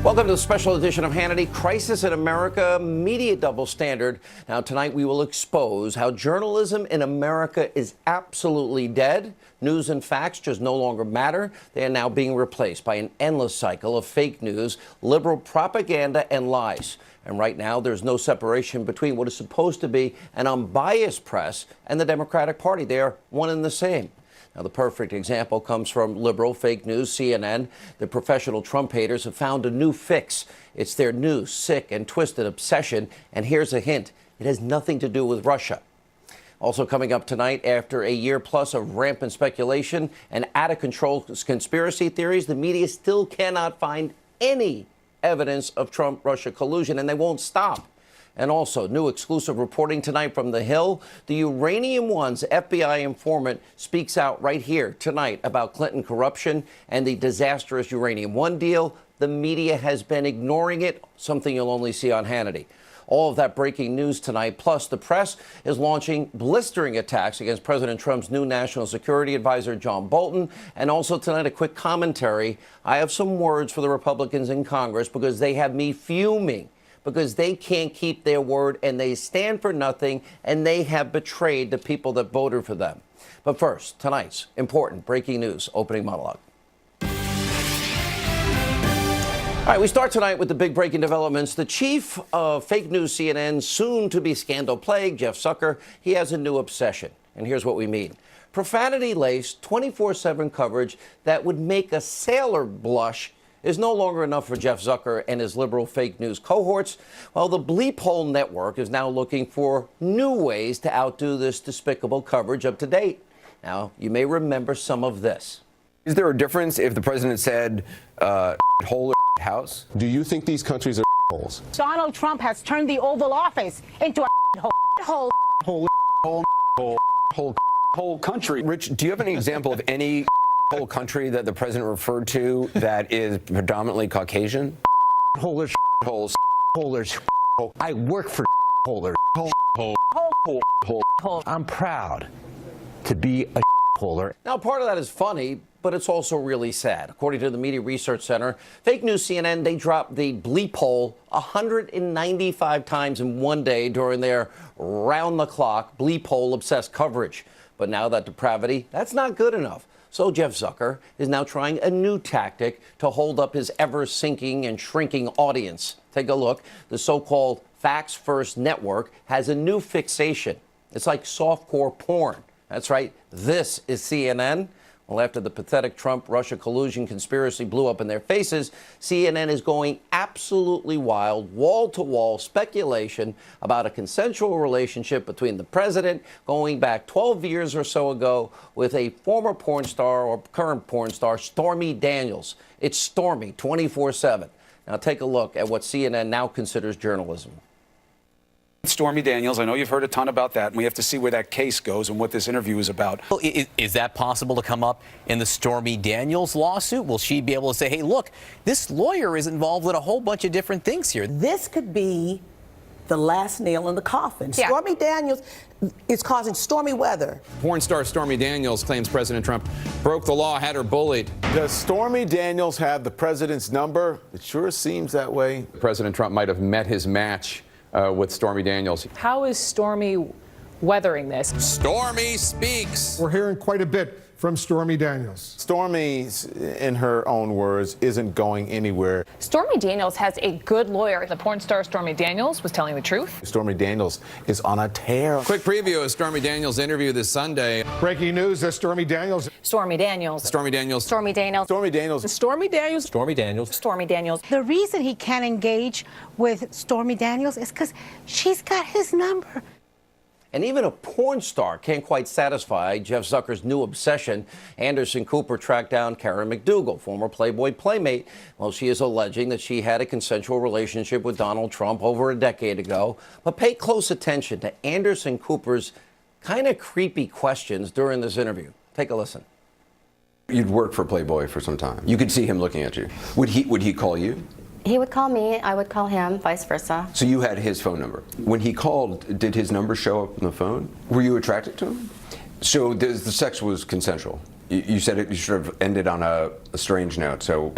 Welcome to the special edition of Hannity, Crisis in America, Media Double Standard. Now, tonight we will expose how journalism in America is absolutely dead. News and facts just no longer matter. They are now being replaced by an endless cycle of fake news, liberal propaganda, and lies. And right now, there's no separation between what is supposed to be an unbiased press and the Democratic Party. They are one and the same. Now, the perfect example comes from liberal fake news, CNN. The professional Trump haters have found a new fix. It's their new, sick, and twisted obsession. And here's a hint. It has nothing to do with Russia. Also coming up tonight, after a year plus of rampant speculation and out-of-control conspiracy theories, the media still cannot find any evidence of Trump-Russia collusion, and they won't stop. And also, new exclusive reporting tonight from The Hill. The Uranium One's FBI informant speaks out right here tonight about Clinton corruption and the disastrous Uranium One deal. The media has been ignoring it, something you'll only see on Hannity. All of that breaking news tonight. Plus, the press is launching blistering attacks against President Trump's new national security advisor, John Bolton. And also tonight, a quick commentary. I have some words for the Republicans in Congress because they have me fuming, because they can't keep their word and they stand for nothing and they have betrayed the people that voted for them. But first, tonight's important breaking news opening monologue. All right, we start tonight with the big breaking developments. The chief of fake news CNN, soon to be scandal plagued, Jeff Zucker, he has a new obsession. And here's what we mean. Profanity-laced 24/7 coverage that would make a sailor blush is no longer enough for Jeff Zucker and his liberal fake news cohorts. Well, the Bleep Hole Network is now looking for new ways to outdo this despicable coverage up to date. Now, you may remember some of this. Is there a difference if the president said hole or house? Do you think these countries are holes? Donald Trump has turned the Oval Office into a Whole country. Rich, do you have any example of any whole country that the president referred to that is predominantly Caucasian? Holders, Holes. holders. I work for holders. I'm proud to be a holder. Now, part of that is funny, but it's also really sad. According to the Media Research Center, fake news CNN, they dropped the bleep hole 195 times in one day during their round-the-clock bleep hole-obsessed coverage. But now that depravity, that's not good enough. So Jeff Zucker is now trying a new tactic to hold up his ever-sinking and shrinking audience. Take a look. The so-called Facts First Network has a new fixation. It's like softcore porn. That's right. This is CNN. Well, after the pathetic Trump-Russia collusion conspiracy blew up in their faces, CNN is going absolutely wild, wall-to-wall speculation about a consensual relationship between the president going back 12 years or so ago with a former porn star or current porn star, Stormy Daniels. It's Stormy 24/7. Now take a look at what CNN now considers journalism. Stormy Daniels, I know you've heard a ton about that, and we have to see where that case goes and what this interview is about. Well, is that possible to come up in the Stormy Daniels lawsuit? Will she be able to say, hey, look, this lawyer is involved in a whole bunch of different things here? This could be the last nail in the coffin. Yeah. Stormy Daniels is causing stormy weather. Porn star Stormy Daniels claims President Trump broke the law, had her bullied. Does Stormy Daniels have the president's number? It sure seems that way. President Trump might have met his match with Stormy Daniels. How is Stormy weathering this? Stormy speaks. We're hearing quite a bit from Stormy Daniels. Stormy, in her own words, isn't going anywhere. Stormy Daniels has a good lawyer. The porn star Stormy Daniels was telling the truth. Stormy Daniels is on a tear. Quick preview of Stormy Daniels' interview this Sunday. Breaking news that Stormy Daniels. Stormy Daniels. Stormy Daniels. Stormy Daniels. Stormy Daniels. Stormy Daniels. Stormy Daniels. Stormy Daniels. The reason he can't engage with Stormy Daniels is because she's got his number. And even a porn star can't quite satisfy Jeff Zucker's new obsession. Anderson Cooper tracked down Karen McDougal, former Playboy playmate. Well, she is alleging that she had a consensual relationship with Donald Trump over a decade ago. But pay close attention to Anderson Cooper's kind of creepy questions during this interview. Take a listen. You'd worked for Playboy for some time. You could see him looking at you. Would he call you? He would call me, I would call him, vice versa. So you had his phone number. When he called, did his number show up on the phone? Were you attracted to him? So the sex was consensual? You said it. You sort of ended on a strange note. So,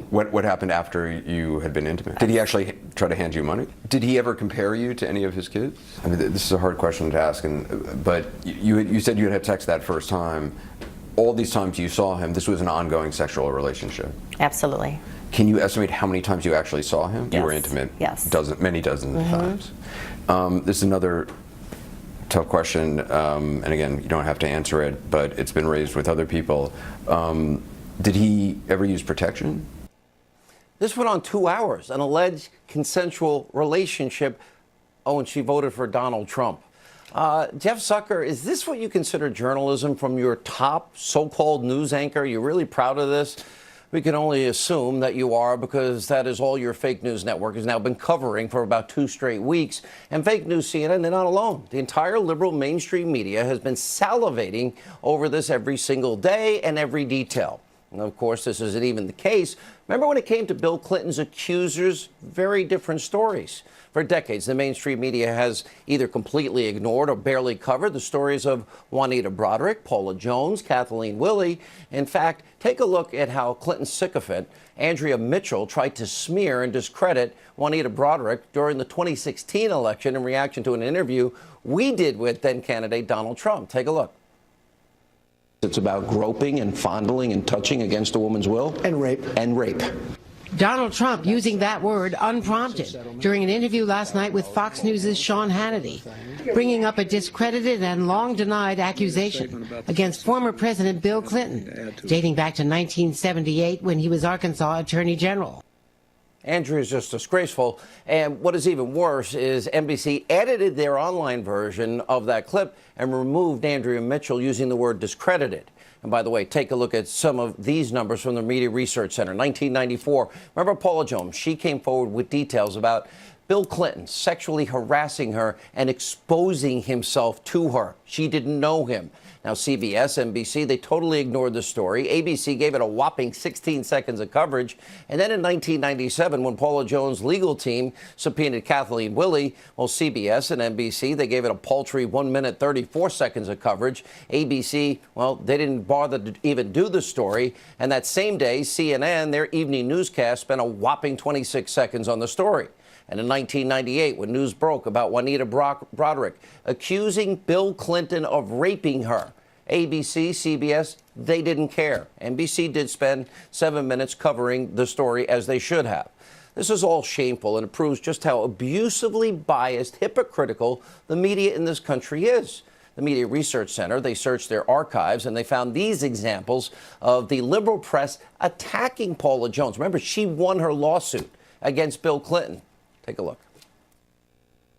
what happened after you had been intimate? Did he actually try to hand you money? Did he ever compare you to any of his kids? I mean, this is a hard question to ask. But you said you had had sex that first time. All these times you saw him, this was an ongoing sexual relationship. Absolutely. Can you estimate how many times you actually saw him? Yes. You were intimate. Yes. Many dozens of times. This is another tough question, and again, you don't have to answer it, but it's been raised with other people. Did he ever use protection? This went on 2 hours, an alleged consensual relationship. Oh, and she voted for Donald Trump. Jeff Zucker, is this what you consider journalism from your top so-called news anchor? You're really proud of this? We can only assume that you are, because that is all your fake news network has now been covering for about 2 straight weeks. And fake news CNN, they're not alone. The entire liberal mainstream media has been salivating over this every single day and every detail. And of course, this isn't even the case. Remember when it came to Bill Clinton's accusers? Very different stories. For decades, the mainstream media has either completely ignored or barely covered the stories of Juanita Broaddrick, Paula Jones, Kathleen Willey. In fact, take a look at how Clinton's sycophant, Andrea Mitchell, tried to smear and discredit Juanita Broaddrick during the 2016 election in reaction to an interview we did with then candidate Donald Trump. Take a look. It's about groping and fondling and touching against a woman's will. And rape. And rape. Donald Trump using that word unprompted during an interview last night with Fox News' Sean Hannity, bringing up a discredited and long-denied accusation against former President Bill Clinton, dating back to 1978 when he was Arkansas Attorney General. Andrea is just disgraceful. And what is even worse is NBC edited their online version of that clip and removed Andrea Mitchell using the word discredited. And by the way, take a look at some of these numbers from the Media Research Center. 1994, remember Paula Jones? She came forward with details about Bill Clinton sexually harassing her and exposing himself to her. She didn't know him. Now, CBS, NBC, they totally ignored the story. ABC gave it a whopping 16 seconds of coverage. And then in 1997, when Paula Jones' legal team subpoenaed Kathleen Willey, well, CBS and NBC, they gave it a paltry 1 minute, 34 seconds of coverage. ABC, well, they didn't bother to even do the story. And that same day, CNN, their evening newscast, spent a whopping 26 seconds on the story. And in 1998, when news broke about Juanita Broaddrick accusing Bill Clinton of raping her, ABC, CBS, they didn't care. NBC did spend 7 minutes covering the story, as they should have. This is all shameful, and it proves just how abusively biased, hypocritical the media in this country is. The Media Research Center, they searched their archives, and they found these examples of the liberal press attacking Paula Jones. Remember, she won her lawsuit against Bill Clinton. Take a look.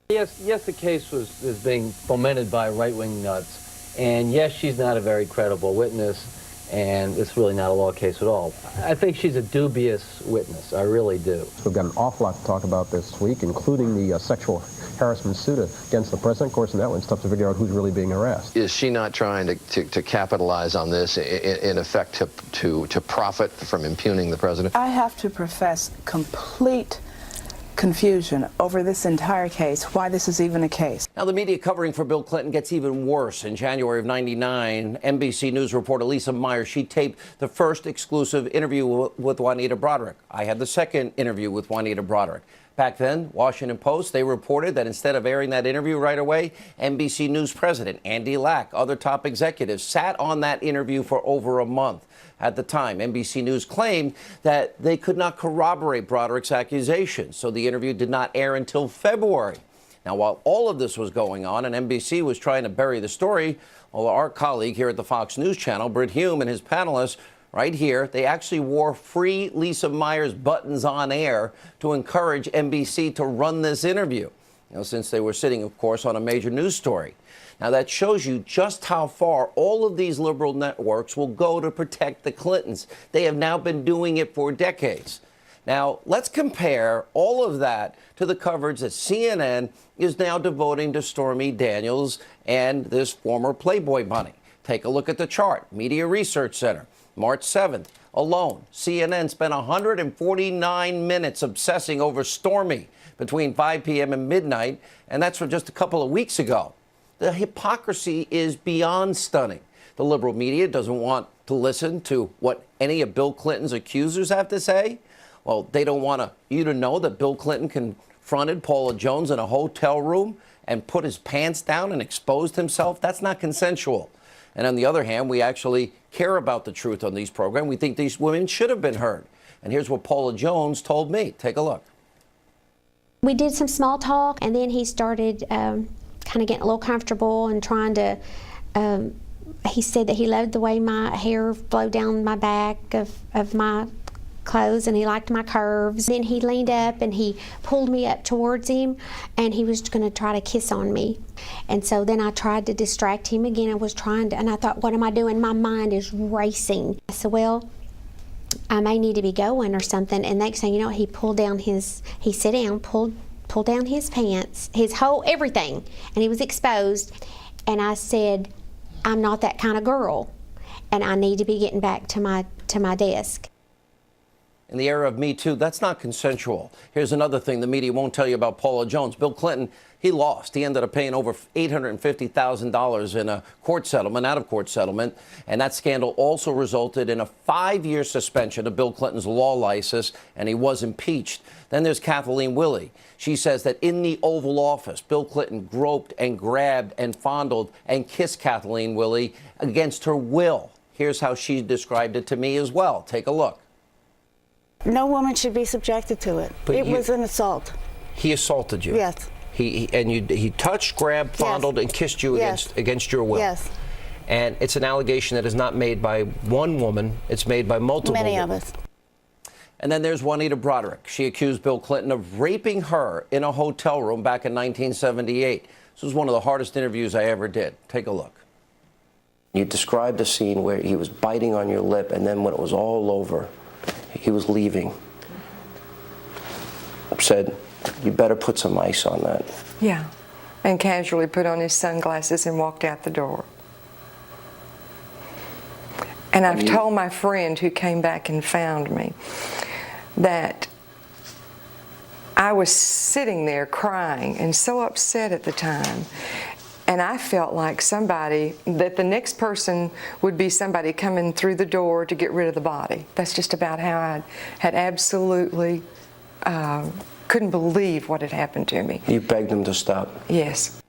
Yes, the case is being fomented by right-wing nuts. And yes, she's not a very credible witness, and it's really not a law case at all. I think she's a dubious witness. I really do. We've got an awful lot to talk about this week, including the sexual harassment suit against the president. Of course, in that one, it's tough to figure out who's really being harassed. Is she not trying to capitalize on this, in effect, to profit from impugning the president? I have to profess complete confusion over this entire case, why this is even a case. Now, the media covering for Bill Clinton gets even worse. In January of '99, NBC News reporter Lisa Meyer, she taped the first exclusive interview with Juanita Broaddrick. I had the second interview with Juanita Broaddrick. Back then, Washington Post, they reported that instead of airing that interview right away, NBC News president Andy Lack, other top executives, sat on that interview for over a month. At the time, NBC News claimed that they could not corroborate Broaddrick's accusations, so the interview did not air until February. Now, while all of this was going on and NBC was trying to bury the story, well, our colleague here at the Fox News Channel, Britt Hume, and his panelists right here, they actually wore free Lisa Meyer's buttons on air to encourage NBC to run this interview, since they were sitting, of course, on a major news story. Now, that shows you just how far all of these liberal networks will go to protect the Clintons. They have now been doing it for decades. Now, let's compare all of that to the coverage that CNN is now devoting to Stormy Daniels and this former Playboy bunny. Take a look at the chart. Media Research Center, March 7th. Alone, CNN spent 149 minutes obsessing over Stormy between 5 p.m. and midnight, and that's from just a couple of weeks ago. The hypocrisy is beyond stunning. The liberal media doesn't want to listen to what any of Bill Clinton's accusers have to say? Well, they don't want you to know that Bill Clinton confronted Paula Jones in a hotel room and put his pants down and exposed himself. That's not consensual. And on the other hand, we actually care about the truth on these programs. We think these women should have been heard. And here's what Paula Jones told me. Take a look. We did some small talk, and then he started kind of getting a little comfortable and trying to, he said that he loved the way my hair flowed down my back of my clothes, and he liked my curves. Then he leaned up and he pulled me up towards him, and he was going to try to kiss on me. And so then I tried to distract him again. I was trying to, and I thought, what am I doing? My mind is racing. I said, well, I may need to be going or something. And next thing you know, he pulled down his, he sat down, pulled down his pants, his whole everything, and he was exposed. And I said, I'm not that kind of girl, and I need to be getting back to my desk. In the era of Me Too, that's not consensual. Here's another thing the media won't tell you about Paula Jones. Bill Clinton, he lost. He ended up paying over $850,000 in a court settlement, out-of-court settlement. And that scandal also resulted in a 5-year suspension of Bill Clinton's law license, and he was impeached. Then there's Kathleen Willey. She says that in the Oval Office, Bill Clinton groped and grabbed and fondled and kissed Kathleen Willey against her will. Here's how she described it to me as well. Take a look. No woman should be subjected to it. But it was an assault. He assaulted you. Yes. He touched, grabbed, fondled, and kissed you against your will. Yes. And it's an allegation that is not made by one woman. It's made by multiple Many women. of us. And then there's Juanita Broderick. She accused Bill Clinton of raping her in a hotel room back in 1978. This was one of the hardest interviews I ever did. Take a look. You described a scene where he was biting on your lip, and then when it was all over, he was leaving. Said, you better put some ice on that. Yeah, and casually put on his sunglasses and walked out the door. And I've told my friend who came back and found me that I was sitting there crying and so upset at the time. And I felt like that the next person would be somebody coming through the door to get rid of the body. That's just about how I had absolutely couldn't believe what had happened to me. You begged him to stop. Yes.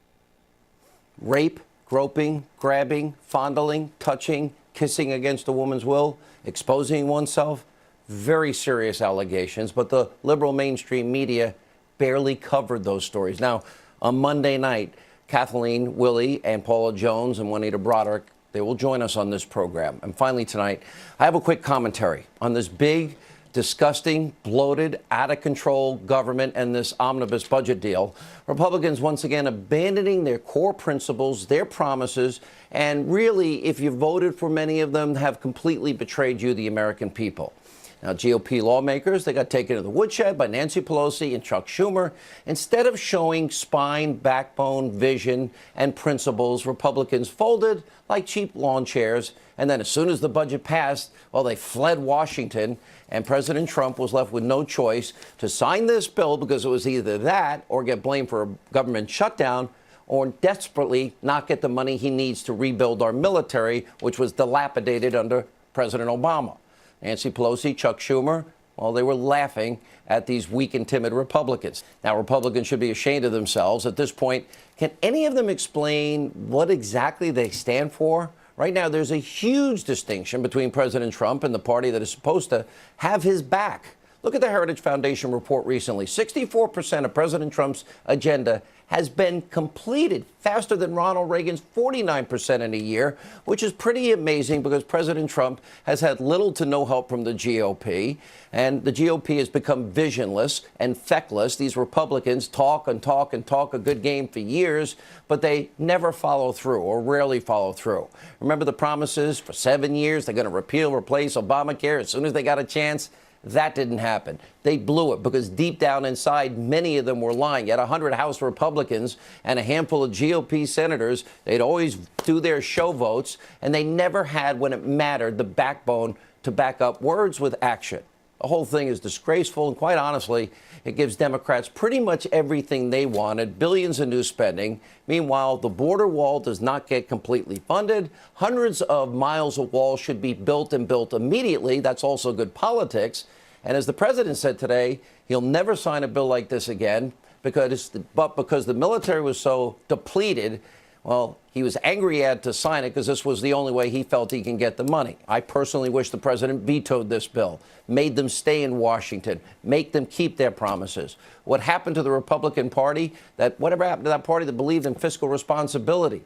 Rape, groping, grabbing, fondling, touching, kissing against a woman's will, exposing oneself. Very serious allegations, but the liberal mainstream media barely covered those stories. Now, on Monday night, Kathleen Willey and Paula Jones and Juanita Broderick, they will join us on this program. And finally tonight, I have a quick commentary on this big, disgusting, bloated, out-of-control government and this omnibus budget deal. Republicans once again abandoning their core principles, their promises, and really, if you voted for many of them, have completely betrayed you, the American people. Now, GOP lawmakers, they got taken to the woodshed by Nancy Pelosi and Chuck Schumer. Instead of showing spine, backbone, vision, and principles, Republicans folded like cheap lawn chairs. And then as soon as the budget passed, well, they fled Washington. And President Trump was left with no choice to sign this bill because it was either that or get blamed for a government shutdown or desperately not get the money he needs to rebuild our military, which was dilapidated under President Obama. Nancy Pelosi, Chuck Schumer, well, they were laughing at these weak and timid Republicans. Now, Republicans should be ashamed of themselves. At this point, can any of them explain what exactly they stand for? Right now, there's a huge distinction between President Trump and the party that is supposed to have his back. Look at the Heritage Foundation report recently. 64% of President Trump's agenda has been completed faster than Ronald Reagan's 49% in a year, which is pretty amazing because President Trump has had little to no help from the GOP. And the GOP has become visionless and feckless. These Republicans talk and talk and talk a good game for years, but they never follow through or rarely follow through. Remember the promises for 7 years? They're going to repeal, replace Obamacare as soon as they got a chance. That didn't happen. They blew it because deep down inside, many of them were lying. You had 100 House Republicans and a handful of GOP senators. They'd always do their show votes, and they never had, when it mattered, the backbone to back up words with action. The whole thing is disgraceful, and quite honestly, it gives Democrats pretty much everything they wanted, billions in new spending. Meanwhile, the border wall does not get completely funded. Hundreds of miles of wall should be built and built immediately. That's also good politics. And as the president said today, he'll never sign a bill like this again because the military was so depleted. Well, he was angry he had to sign it because this was the only way he felt he can get the money. I personally wish the president vetoed this bill, made them stay in Washington, make them keep their promises. What happened to the Republican Party? Whatever happened to that party that believed in fiscal responsibility?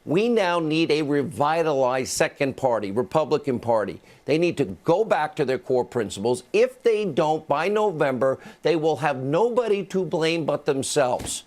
We now need a revitalized second party, Republican Party. They need to go back to their core principles. If they don't, by November, they will have nobody to blame but themselves.